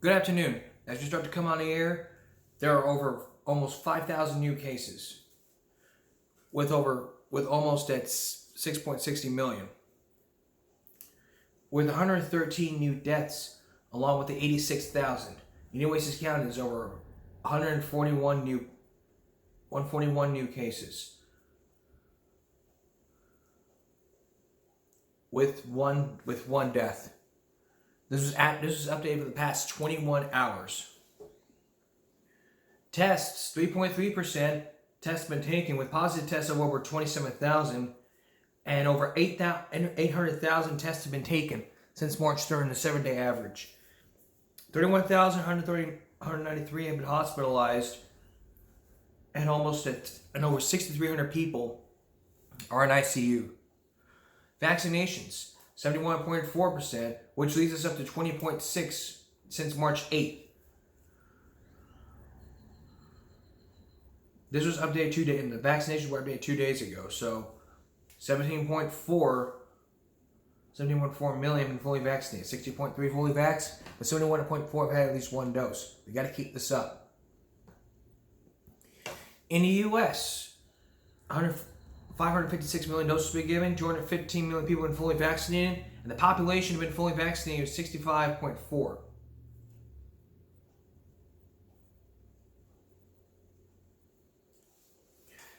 Good afternoon. As we start to come on the air, there are over almost 5,000 new cases, with almost at 6.60 million, with 113 new deaths, along with the 86,000. United Oasis County is over 141 new cases, with one death. This was updated for the past 21 hours. Tests, 3.3% tests been taken, with positive tests of over 27,000, and over 800,000 tests have been taken since March 3rd, the 7-day average. 31,193 have been hospitalized, and over 6,300 people are in ICU. Vaccinations, 71.4%, which leads us up to 20.6% since March 8th. This was updated 2 days, and the vaccinations were updated 2 days ago. So 17.4 million have been fully vaccinated, 60.3 fully vaxxed, but 71.4 have had at least one dose. We got to keep this up. In the U.S., 556 million doses have been given, 215 million people have been fully vaccinated, and the population have been fully vaccinated is 65.4.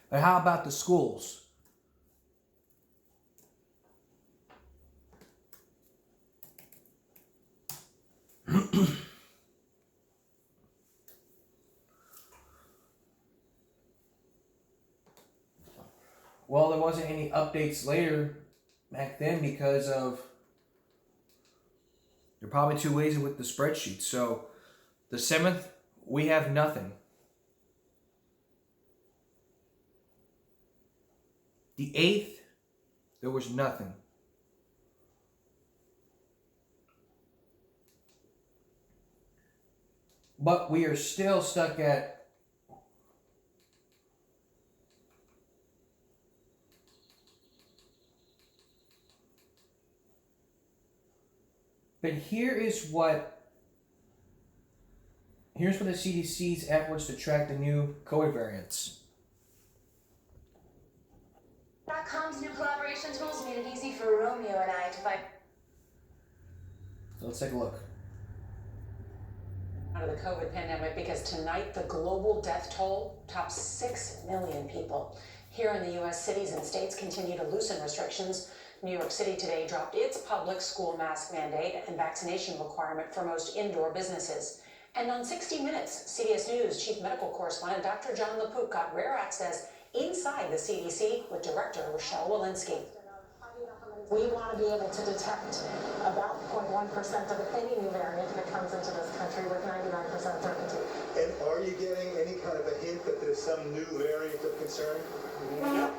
But how about the schools? Well, there wasn't any updates later back then because of they're probably too lazy with the spreadsheet. So the 7th, we have nothing. The 8th, there was nothing. But we are still stuck at here's what the CDC's efforts to track the new COVID variants. .com's new collaboration tools made it easy for Romeo and I to find. So let's take a look. Out of the COVID pandemic, because tonight the global death toll tops 6 million people. Here in the U.S., cities and states continue to loosen restrictions. New York City today dropped its public school mask mandate and vaccination requirement for most indoor businesses. And on 60 Minutes, CBS News chief medical correspondent Dr. John LaPook got rare access inside the CDC with director Rochelle Walensky. We want to be able to detect about 0.1% of any new variant that comes into this country with 99% certainty. And are you getting any kind of a hint that there's some new variant of concern? No,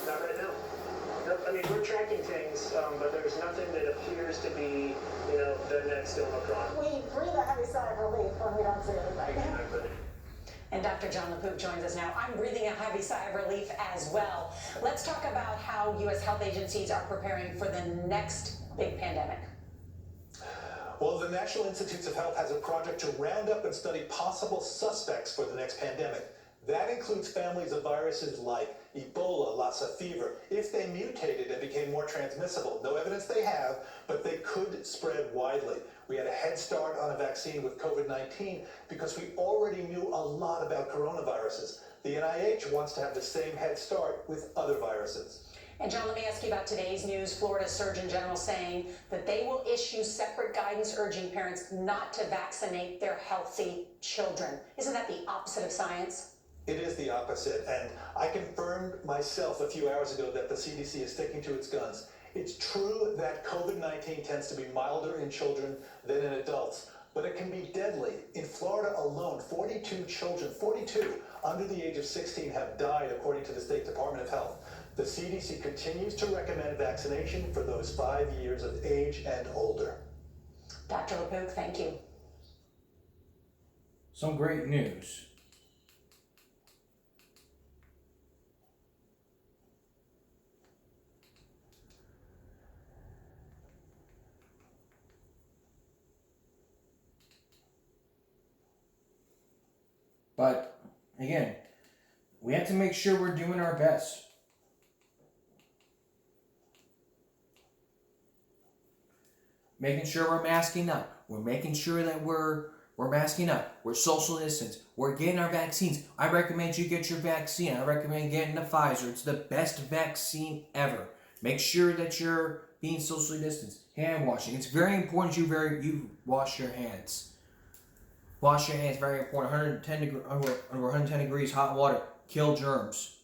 not right now. Nope. I mean, we're tracking things, but there's nothing that appears to be, the next Omicron. We breathe a heavy sigh of relief when we don't see anything. Exactly. And Dr. John LaPook joins us now. I'm breathing a heavy sigh of relief as well. Let's talk about how U.S. health agencies are preparing for the next big pandemic. Well, the National Institutes of Health has a project to round up and study possible suspects for the next pandemic. That includes families of viruses like Ebola, Lassa fever. If they mutated and became more transmissible, no evidence they have, but they could spread widely. We had a head start on a vaccine with COVID-19 because we already knew a lot about coronaviruses. The NIH wants to have the same head start with other viruses. And John, let me ask you about today's news. Florida Surgeon General saying that they will issue separate guidance urging parents not to vaccinate their healthy children. Isn't that the opposite of science? It is the opposite, and I confirmed myself a few hours ago that the CDC is sticking to its guns. It's true that COVID-19 tends to be milder in children than in adults, but it can be deadly. In Florida alone, 42 children, 42 under the age of 16 have died, according to the State Department of Health. The CDC continues to recommend vaccination for those 5 years of age and older. Dr. LaPook, thank you. Some great news. But again, we have to make sure we're doing our best. Making sure we're masking up. We're making sure that we're masking up. We're social distance. We're getting our vaccines. I recommend you get your vaccine. I recommend getting the Pfizer. It's the best vaccine ever. Make sure that you're being socially distanced. Hand washing. It's very important you wash your hands. Wash your hands. Very important. Over 110 degrees hot water. Kill germs.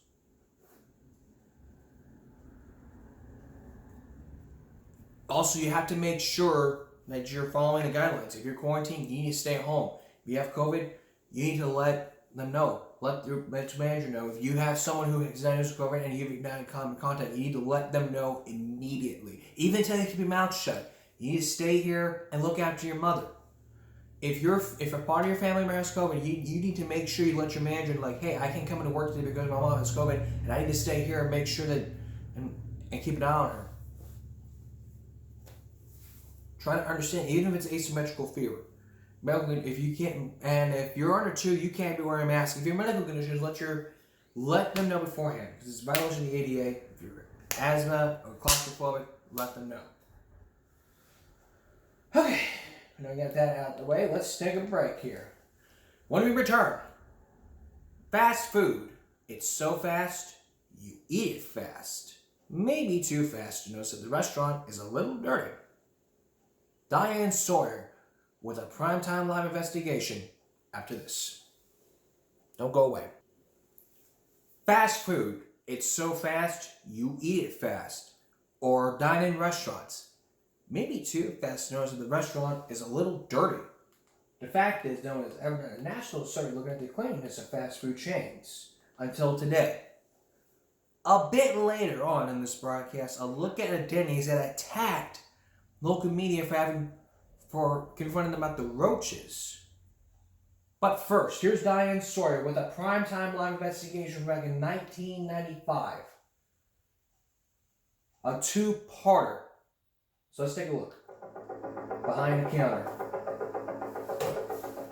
Also, you have to make sure that you're following the guidelines. If you're quarantined, you need to stay home. If you have COVID, you need to let them know. Let your manager know. If you have someone who is diagnosed with COVID and you've been in contact, you need to let them know immediately. Even until you keep your mouth shut. You need to stay here and look after your mother. If a part of your family member has COVID, you need to make sure you let your manager know, like, hey, I can't come into work today because my mom has COVID, and I need to stay here and make sure that and keep an eye on her. Try to understand, even if it's asymmetrical fever. If you can't, and if you're under 2, you can't be wearing a mask. If you're medical conditions, let them know beforehand, because it's violation of the ADA. If you're asthma or claustrophobic, let them know. Okay, now we got that out of the way. Let's take a break here. When we return, fast food. It's so fast, you eat it fast. Maybe too fast to notice that the restaurant is a little dirty. Diane Sawyer with a primetime live investigation after this. Don't go away. Fast food. It's so fast, you eat it fast. Or dine-in restaurants. Maybe too fast to notice that the restaurant is a little dirty. The fact is, no one has ever done a national study looking at the cleanliness of fast food chains until today. A bit later on in this broadcast, a look at a Denny's that attacked local media for confronting them about the roaches. But first, here's Diane Sawyer with a primetime live investigation back in 1995. A 2-parter. So let's take a look. Behind the counter.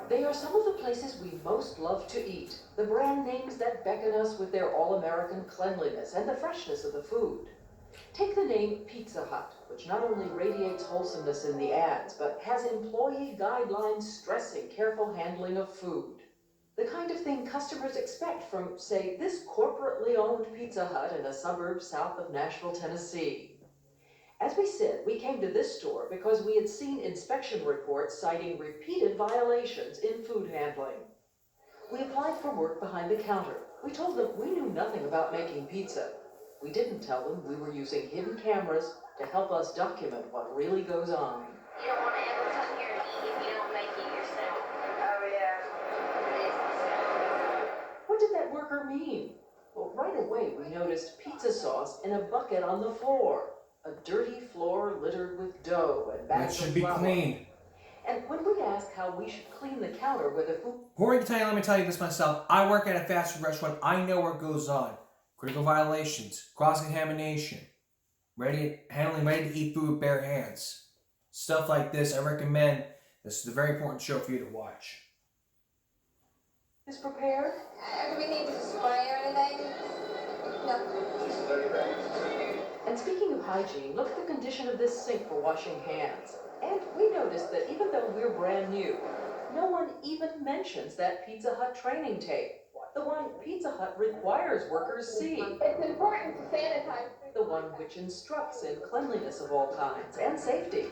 They are some of the places we most love to eat. The brand names that beckon us with their all-American cleanliness and the freshness of the food. Take the name Pizza Hut, which not only radiates wholesomeness in the ads, but has employee guidelines stressing careful handling of food. The kind of thing customers expect from, say, this corporately owned Pizza Hut in a suburb south of Nashville, Tennessee. As we said, we came to this store because we had seen inspection reports citing repeated violations in food handling. We applied for work behind the counter. We told them we knew nothing about making pizza. We didn't tell them we were using hidden cameras to help us document what really goes on. You don't want to ever come here and eat if you don't make it yourself. Oh, yeah. What did that worker mean? Well, right away we noticed pizza sauce in a bucket on the floor. A dirty floor littered with dough and bags of flour. That should be clean. And when we asked how we should clean the counter with a food... Let me tell you this myself. I work at a fast food restaurant. I know what goes on. Critical violations, cross-contamination, handling ready-to-eat food with bare hands. Stuff like this, I recommend. This is a very important show for you to watch. is prepared. Do we need to spray or anything? No. And speaking of hygiene, look at the condition of this sink for washing hands. And we noticed that even though we're brand new, no one even mentions that Pizza Hut training tape. The one Pizza Hut requires workers see. It's important to sanitize. The one which instructs in cleanliness of all kinds and safety.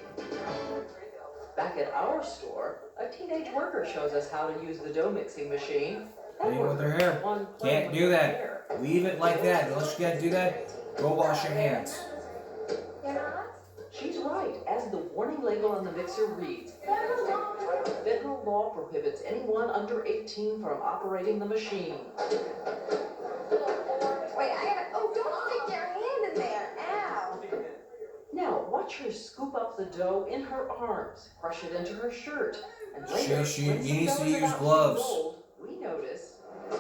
Back at our store, a teenage worker shows us how to use the dough mixing machine. Playing with their hair. Can't do that. Leave it like that. Unless you gotta do that, go wash your hands. You're not? She's right, as the warning label on the mixer reads. Federal law prohibits anyone under 18 from operating the machine. Wait, oh, don't stick your hand in there. Ow. Now, watch her scoop up the dough in her arms, crush it into her shirt, and later, She when some needs dough to is use about to be gloves. rolled, we notice. Ew,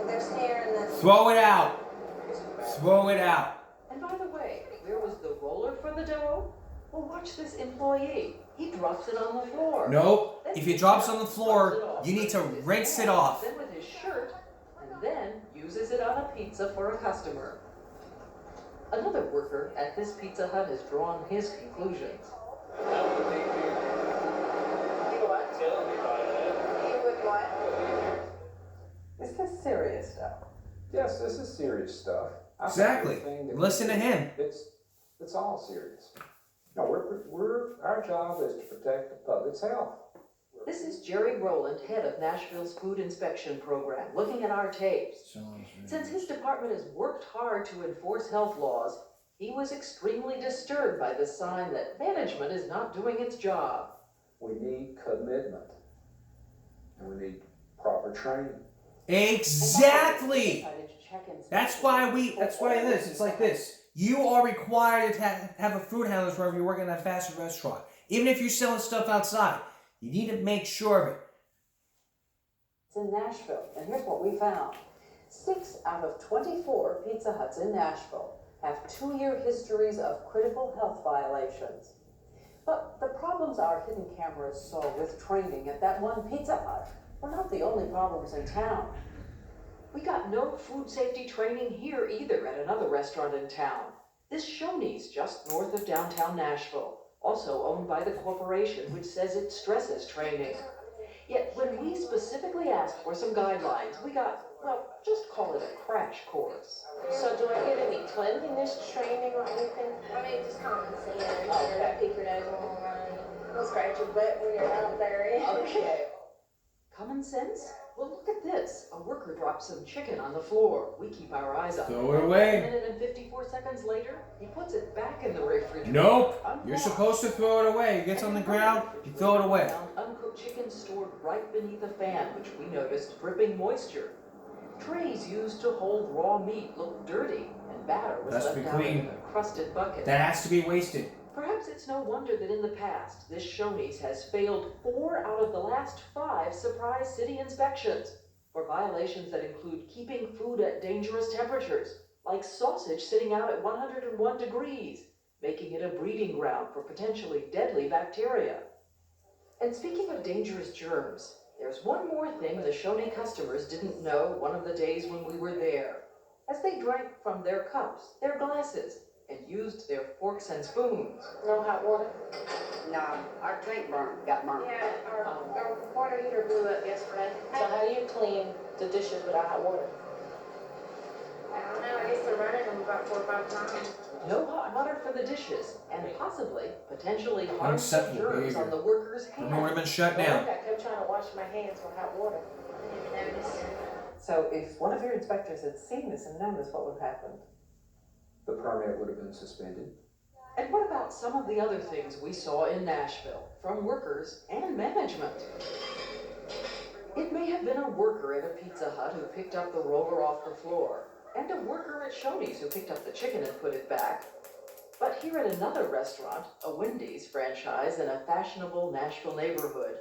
there's hair in the... Throw it out. Throw it out. And by the way, where was the roller for the dough? Well, watch this employee. He drops it on the floor. Nope. if it drops on the floor, you need to rinse it off. Then with his shirt, and then uses it on a pizza for a customer. Another worker at this Pizza Hut has drawn his conclusions. You what? You would what? Is this serious stuff? Yes, this is serious stuff. I think Exactly. everything that we Listen to do, him. It's all serious. No, our job is to protect the public's health. This is Jerry Rowland, head of Nashville's Food Inspection Program, looking at our tapes. Since his department has worked hard to enforce health laws, he was extremely disturbed by the sign that management is not doing its job. We need commitment. And we need proper training. Exactly. That's why it is. It's like this. You are required to have a food handler wherever you work in a fast food restaurant. Even if you're selling stuff outside, you need to make sure of it. It's in Nashville, and here's what we found. 6 out of 24 Pizza Huts in Nashville have 2-year histories of critical health violations. But the problems our hidden cameras saw with training at that one Pizza Hut were not the only problems in town. We got no food safety training here either at another restaurant in town. This Shoney's just north of downtown Nashville, also owned by the corporation which says it stresses training. Yet when we specifically asked for some guidelines, we got, well, just call it a crash course. So do I get any cleanliness training or anything? I mean, just common sense. Okay. Pick your nose on the line. Don't scratch your butt when you're out there. Okay. Common sense? Well, look at this. A worker dropped some chicken on the floor. We keep our eyes on it. Throw it away. A minute and 54 seconds later, he puts it back in the refrigerator. Nope. You're Unwashed. supposed to throw it away. It gets on the ground, you throw it away. Found uncooked chicken stored right beneath a fan, which we noticed dripping moisture. Trays used to hold raw meat looked dirty, and batter was That's left be out in clean. a crusted bucket. That has to be wasted. Perhaps it's no wonder that in the past, this Shoney's has failed 4 out of the last 5 surprise city inspections for violations that include keeping food at dangerous temperatures, like sausage sitting out at 101 degrees, making it a breeding ground for potentially deadly bacteria. And speaking of dangerous germs, there's one more thing the Shoney customers didn't know one of the days when we were there. As they drank from their cups, their glasses, and used their forks and spoons. No hot water? No, our tank got burned. Yeah, our water heater blew up yesterday. So how do you clean the dishes without hot water? I don't know. I guess they're running them about 4 or 5 times. No hot water for the dishes, and possibly, potentially harmful Unacceptable germs behavior. on the workers' Remember when it hands. been shut Well, down. look, I kept trying to wash my hands with hot water. I didn't even notice. So if one of your inspectors had seen this and known this, what would have happened? The permit would have been suspended. And what about some of the other things we saw in Nashville, from workers and management? It may have been a worker at a Pizza Hut who picked up the roller off the floor, and a worker at Shoney's who picked up the chicken and put it back. But here at another restaurant, a Wendy's franchise in a fashionable Nashville neighborhood,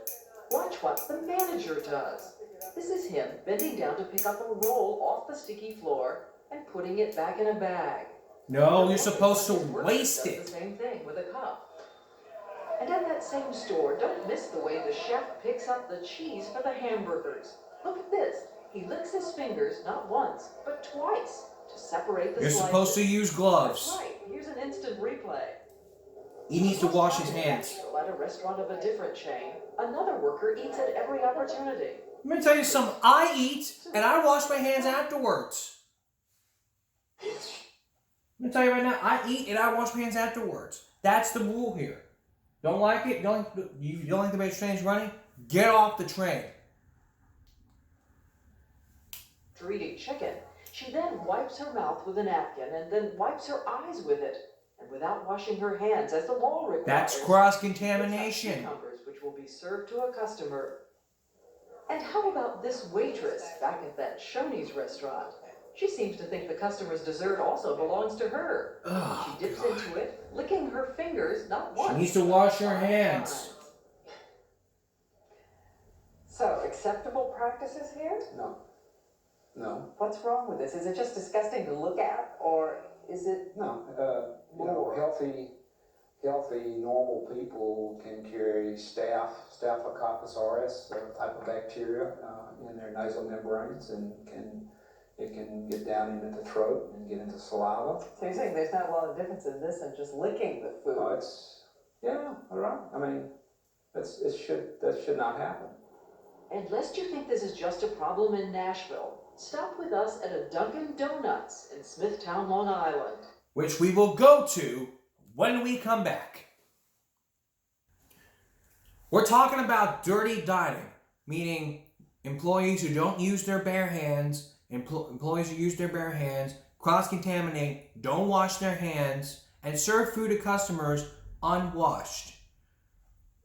watch what the manager does. This is him bending down to pick up a roll off the sticky floor and putting it back in a bag. No, you're supposed to His worker waste does it. the same thing with a cup. And at that same store, don't miss the way the chef picks up the cheese for the hamburgers. Look at this. He licks his fingers not once, but twice to separate the You're slices. supposed to use gloves. That's right. Here's an instant replay. He needs to wash his hands. At a restaurant of a different chain, another worker eats at every opportunity. Let me tell you something. I eat and I wash my hands afterwards. Let me tell you right now. I eat and I wash my hands afterwards. That's the rule here. Don't like it? You don't like the way the train's running? Get off the train. After eating chicken, she then wipes her mouth with a napkin and then wipes her eyes with it, and without washing her hands as the law requires. That's cross-contamination. Cucumbers, which will be served to a customer. And how about this waitress back at that Shoney's restaurant? She seems to think the customer's dessert also belongs to her. Oh, She dips God. into it, licking her fingers not once. She needs to wash her but 5 hands. times. So, acceptable practices here? No. No. What's wrong with this? Is it just disgusting to look at, or is it? No. More. Healthy healthy, normal people can carry Staphylococcus aureus, a type of bacteria in their nasal membranes, and it can get down into the throat and get into saliva. So you're saying there's not a lot of difference in this and just licking the food? Yeah, all right. I mean, that should not happen. And lest you think this is just a problem in Nashville, stop with us at a Dunkin' Donuts in Smithtown, Long Island. Which we will go to when we come back. We're talking about dirty dining, meaning employees who don't use their bare hands, employees who use their bare hands, cross-contaminate, don't wash their hands, and serve food to customers unwashed.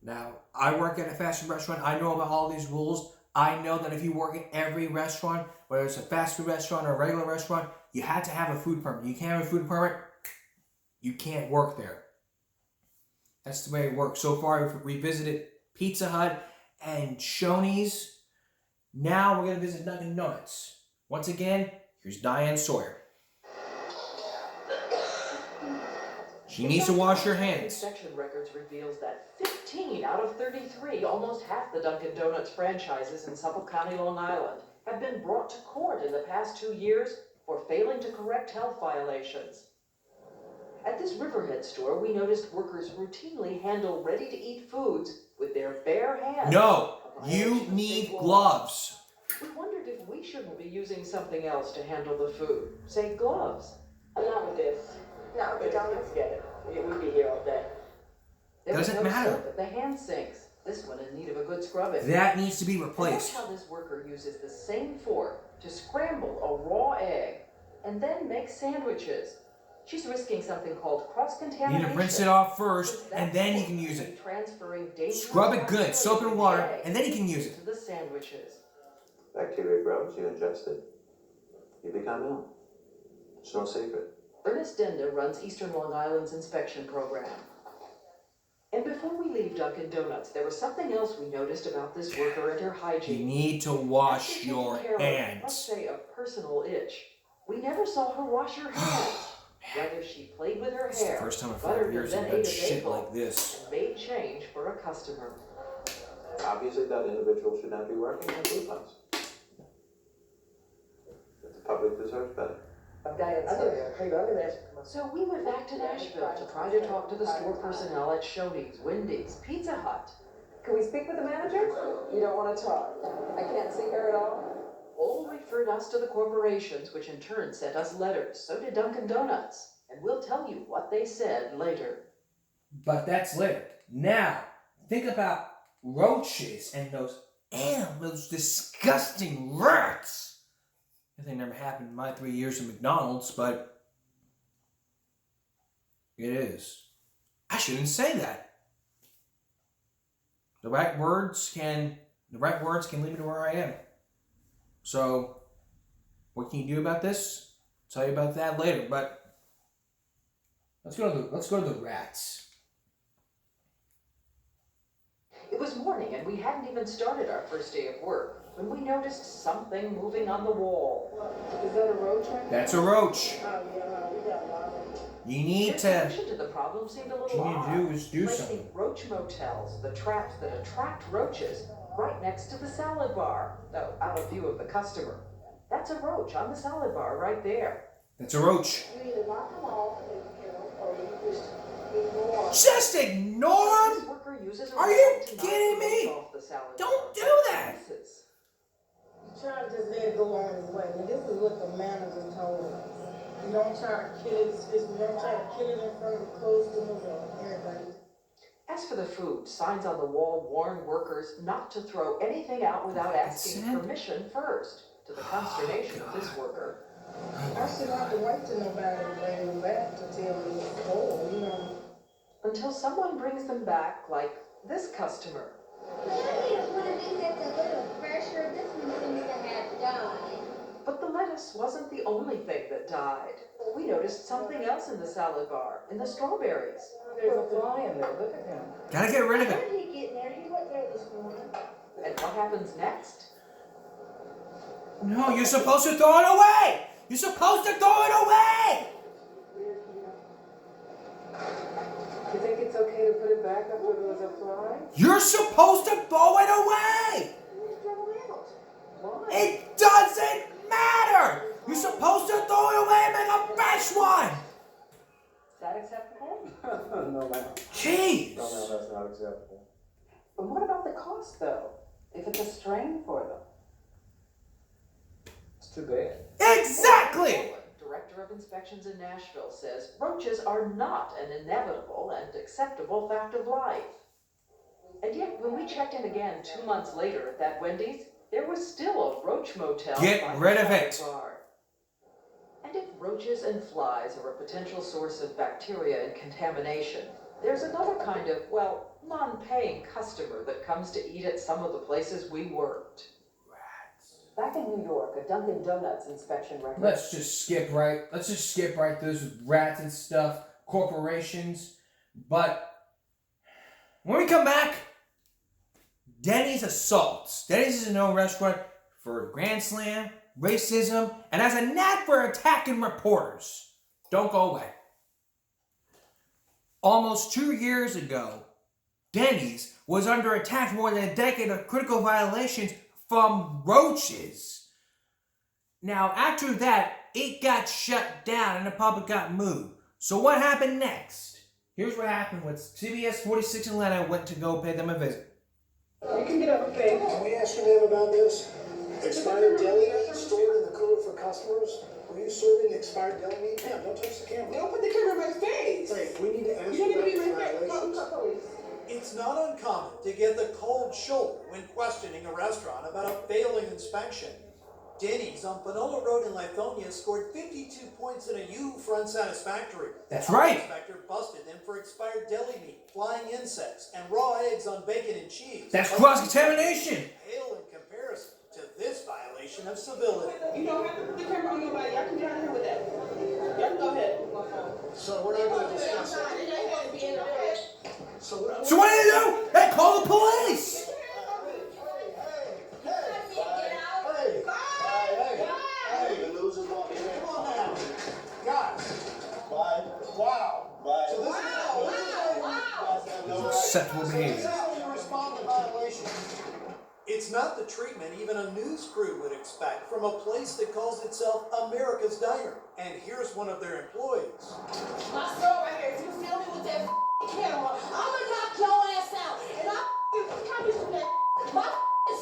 Now, I work at a fast food restaurant. I know about all these rules. I know that if you work at every restaurant, whether it's a fast food restaurant or a regular restaurant, you have to have a food permit. You can't have a food permit, you can't work there. That's the way it works. So far, we visited Pizza Hut and Shoney's. Now we're going to visit Dunkin' Donuts. Once again, here's Diane Sawyer. She needs to wash her hands. Inspection records reveals that 15 out of 33, almost half the Dunkin' Donuts franchises in Suffolk County, Long Island, have been brought to court in the past 2 years for failing to correct health violations. At this Riverhead store, we noticed workers routinely handle ready-to-eat foods with their bare hands. No, you need gloves. We wondered if we shouldn't be using something else to handle the food. Say gloves. Not with this. Not with the donuts. Get it. We'd be here all day. There was Doesn't no matter. soap at the hand sinks. This one in need of a good scrubbing. That needs to be Watch replaced. how this worker uses the same fork to scramble a raw egg and then make sandwiches. She's risking something called You cross-contamination. need to rinse it off first, and then you can use it. Transferring dangerous Scrub it good, soap and water, bacteria and then you can use it. into the sandwiches. Bacteria grows, you ingest it, you become ill. It's no secret. Ernest Denda runs Eastern Long Island's inspection program. And before we leave Dunkin' Donuts, there was something else we noticed about this worker and her You hygiene. need to After wash taking your care of, let's hands. say, a personal itch, we never saw her wash her hands. Whether she played with her It's the hair, first time in rather 5 years than I've ate done a shit bagel, like this. and made change for a customer. Obviously, that individual should not be working in a food house. But the public deserves better. So we went back to Nashville to try to talk to the store personnel at Shoney's, Wendy's, Pizza Hut. Can we speak with the manager? You don't want to talk. I can't see her at all. All referred us to the corporations, which in turn sent us letters. So did Dunkin' Donuts. And we'll tell you what they said later. But that's later. Now, think about roaches and those disgusting rats. Nothing never happened in my 3 years at McDonald's, but it is. I shouldn't say that. The right words can lead me to where I am. So, what can you do about this? I'll tell you about that later, but let's go to the rats. It was morning and we hadn't even started our first day of work when we noticed something moving on the wall. Is that a roach? That's a roach. Oh, yeah, we got a lot of them. You need The to. solution to the problem seemed a What little you odd. need to do is do Placing something. roach motels, the traps that attract roaches, right next to the salad bar, though out of view of the customer. That's a roach on the salad bar right there. That's a roach. You either knock them off and kill them, or you just ignore them. Just ignore This him. worker uses a Are you roach to knock kidding the roach me? off the salad Don't bar. do that. Pieces. Try to just let it go on his way. And this is what the manager told us. You don't try to kill it, you don't try to kill it in front of the customers or everybody. As for the food, signs on the wall warn workers not to throw anything out without asking Consent? permission first, to the consternation of this worker. I shouldn't have to wait till nobody to bring them back to tell me it's cold, you know. Until someone brings them back, like this customer. But the lettuce wasn't the only thing that died. We noticed something else in the salad bar, in the strawberries. There's a fly in there. Look at him. Gotta get rid of How it. did he get in there? He went there this morning. And what happens next? No, you're supposed to throw it away. You're supposed to throw it away. You think it's back after there was a fly? You're supposed to throw it away! Why? It doesn't matter! You're supposed to throw it away and make a fresh one! Is that acceptable? No, ma'am. Jeez! No, ma'am, that's not acceptable. But what about the cost, though? If it's a strain for them? It's too bad. Exactly! Director of Inspections in Nashville says roaches are not an inevitable and acceptable fact of life. And yet, when we checked in again 2 months later at that Wendy's, there was still a roach motel. Get by the rid of Shadow it. Bar. And if roaches and flies are a potential source of bacteria and contamination, there's another kind of, well, non-paying customer that comes to eat at some of the places we worked. Back in New York, a Dunkin' Donuts inspection record. Let's just skip right through this with rats and stuff, corporations. But when we come back, Denny's assaults. Denny's is a known restaurant for Grand Slam, racism, and has a knack for attacking reporters. Don't go away. Almost 2 years ago, Denny's was under attack for more than a decade of critical violations from roaches. Now, after that, it got shut down and the public got moved. So what happened next? Here's what happened with CBS 46 in Atlanta went to go pay them a visit. You can get up and pay. Can we ask your name about this? Expired deli meat stored in the cooler for customers? Were you serving expired deli meat? Ma'am, don't touch the camera. Don't put the camera in my face. Hey, we need to ask You you don't about need to be the in my face. violations. Police. It's not uncommon to get the cold shoulder when questioning a restaurant about a failing inspection. Denny's on Panola Road in Lithonia scored 52 points in a U for unsatisfactory. That's The right. inspector busted them for expired deli meat, flying insects, and raw eggs on bacon and cheese. That's cross-contamination. Pale in comparison to this violation of civility. You don't have to put the camera on nobody. Y'all can get out of here with that. Y'all can go ahead. So we're not going to discuss it. So what So what do? They call the police. Hey, the losers walking in. Come on now. Guys. Bye. Wow. Bye. So this is Acceptable This behavior. is how you respond to violations. It's not the treatment even a news crew would expect from a place that calls itself America's Diner. And here's one of their employees. My son right here, if you feel me with that camera, I'm gonna knock your ass out. And I'm you from that. My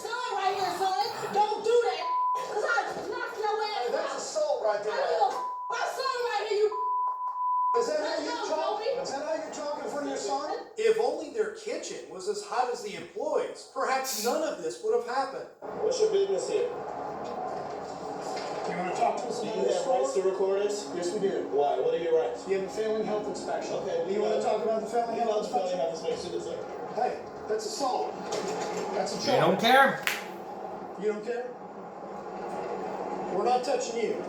son right here, son. Don't do that. Cause I knock your ass out. That's assault right there. My son right here, you. Is that how you talk? Is that how you're talking in front of your son? If only their kitchen was as hot as the employees, perhaps none of this would have happened. What's your business here? You want to talk to us Do about you this have store? rights to record this? Yes, we do. Why? What are your rights? You have a failing health inspection. Okay, You want to talk about the failing You know health the felony inspection? health inspection is there. Hey, that's assault. That's a They don't charge. care. You don't care? We're not touching you.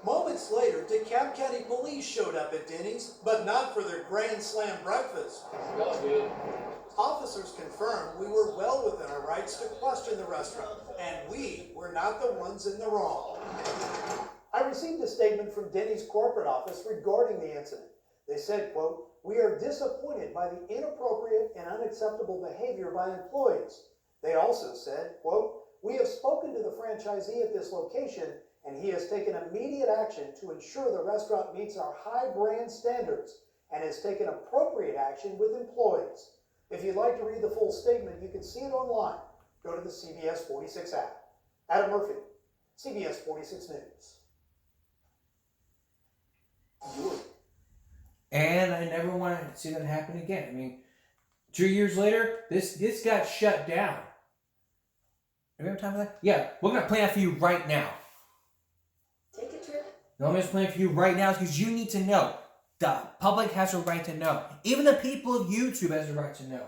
Moments later, DeKalb County Police showed up at Denny's, but not for their Grand Slam breakfast. Officers confirmed we were well within our rights to question the restaurant, and we were not the ones in the wrong. I received a statement from Denny's corporate office regarding the incident. They said, quote, "We are disappointed by the inappropriate and unacceptable behavior by employees." They also said, quote, "We have spoken to the franchisee at this location and he has taken immediate action to ensure the restaurant meets our high brand standards and has taken appropriate action with employees." If you'd like to read the full statement, you can see it online. Go to the CBS 46 app. Adam Murphy, CBS 46 News. And I never want to see that happen again. I mean, 2 years later, this got shut down. Do we have time for that? Yeah, we're going to plan it for you right now. Take a trip. No, I'm just playing for you right now because you need to know. The public has a right to know. Even the people of YouTube has a right to know.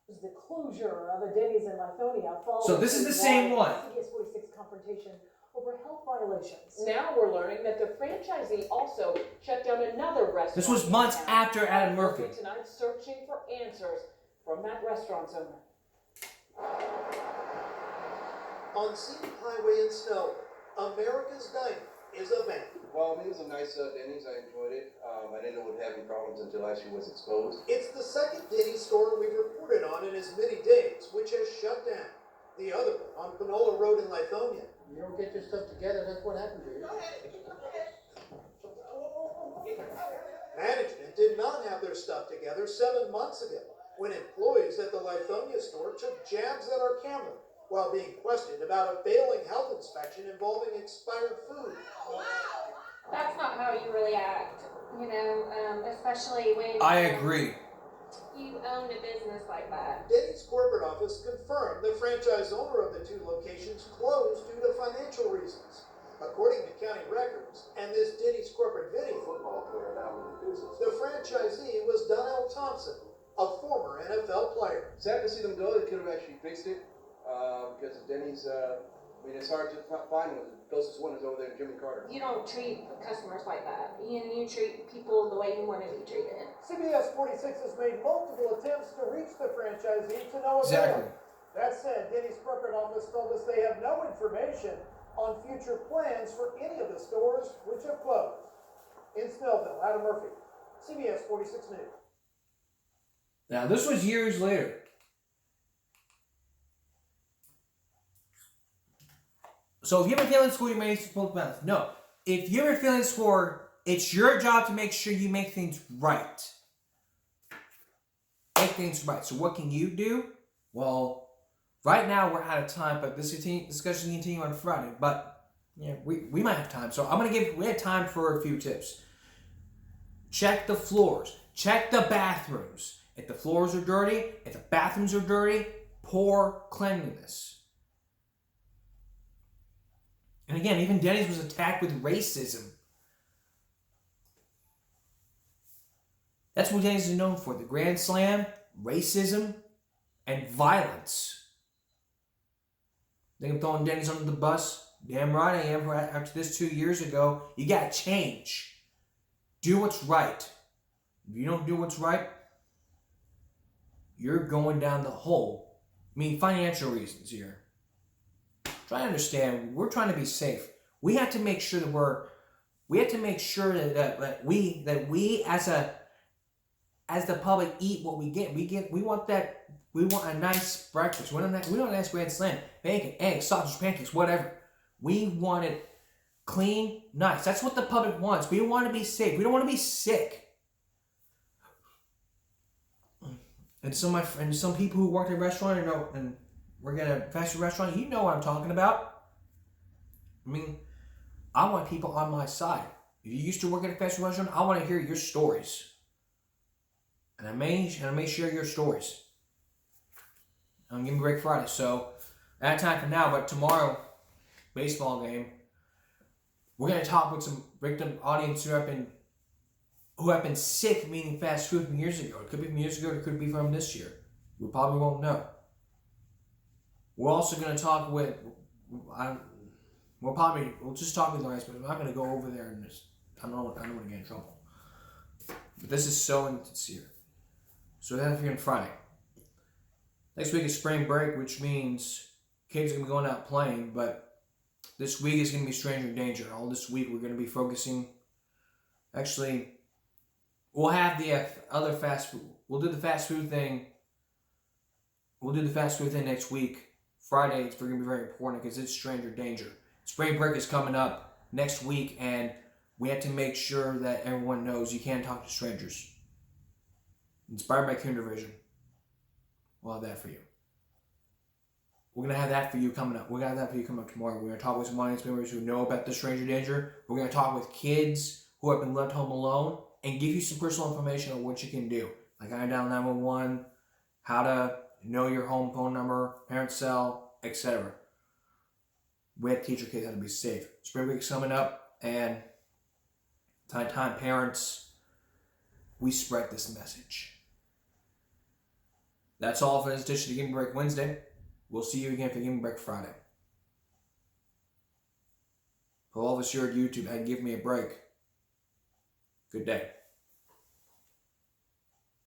The closure of a Denny's in Lithonia following So this is the same one. CBS 46 confrontation over health violations. Now we're learning that the franchisee also shut down another restaurant. This was months in town. after Adam Murphy. Tonight, searching for answers from that restaurant's owner. On Scenic Highway in Snowville, America's Diner is a ban. Well, I mean, it was a nice Denny's. I enjoyed it. I didn't know it would have any problems until actually was exposed. It's the second Denny's store we've reported on in as many days, which has shut down. The other one on Panola Road in Lithonia. You don't get your stuff together, that's what happened to you. Management did not have their stuff together 7 months ago when employees at the Lithonia store took jabs at our camera while being questioned about a failing health inspection involving expired food. That's not how you really act, especially when I agree. you owned a business like that. Denny's corporate office confirmed the franchise owner of the two locations closed due to financial reasons. According to county records and this Denny's corporate video, the franchisee was Donnell Thompson, a former NFL player. Sad to see them go. They could have actually fixed it because Denny's, it's hard to find one. The closest one is over there in Jimmy Carter. You don't treat customers like that. You treat people the way you want to be treated. CBS 46 has made multiple attempts to reach the franchisee to no avail. Exactly. That said, Denny's corporate office told us they have no information on future plans for any of the stores which have closed. In Snellville, Adam Murphy, CBS 46 News. Now, this was years later. So if you have a failing school, you may need to pull the balance. No. If you have a failing school, it's your job to make sure you make things right. Make things right. So what can you do? Well, right now we're out of time, but this discussion will continue on Friday. But yeah, we might have time. So we have time for a few tips. Check the floors. Check the bathrooms. If the floors are dirty, if the bathrooms are dirty, poor cleanliness. And again, even Denny's was attacked with racism. That's what Denny's is known for. The Grand Slam, racism, and violence. Think I'm throwing Denny's under the bus? Damn right I am. After this 2 years ago, you gotta change. Do what's right. If you don't do what's right, you're going down the hole. I mean, financial reasons here. Try to understand, we're trying to be safe. We have to make sure that that we as the public eat what we get. We want a nice breakfast. We don't want a nice Grand Slam, bacon, eggs, sausage, pancakes, whatever. We want it clean, nice. That's what the public wants. We want to be safe. We don't want to be sick. And some people who work in a restaurant and work at a fast food restaurant, you know what I'm talking about. I mean, I want people on my side. If you used to work at a fast food restaurant, I want to hear your stories. And I may share your stories. I'm giving break Friday, so I have time for now, but tomorrow, baseball game, we're going to talk with some victim audience who have been sick, meaning fast food from years ago. It could be from years ago, it could be from this year. We probably won't know. We're also going to talk with, we'll just talk with Lawrence, but I'm not going to go over there and just, I don't want to get in trouble. But this is so insincere. So that's here on Friday. Next week is spring break, which means kids are going to be going out playing, but this week is going to be Stranger Danger. All this week we're going to be focusing, actually, we'll have the other fast food, we'll do the fast food thing next week. Friday, it's going to be very important because it's Stranger Danger. Spring break is coming up next week, and we have to make sure that everyone knows you can't talk to strangers. Inspired by Kinder Vision. We'll have that for you. We're going to have that for you coming up. We're going to have that for you coming up tomorrow. We're going to talk with some audience members who know about the Stranger Danger. We're going to talk with kids who have been left home alone and give you some personal information on what you can do. Like I dial 911, how to know your home phone number, parent cell, etc. We have to teach your kids how to be safe. Spring break is coming up, and time parents, we spread this message. That's all for this edition of Give Me Break Wednesday. We'll see you again for Give Me Break Friday. For all of us here at YouTube, Give Me a Break. Good day.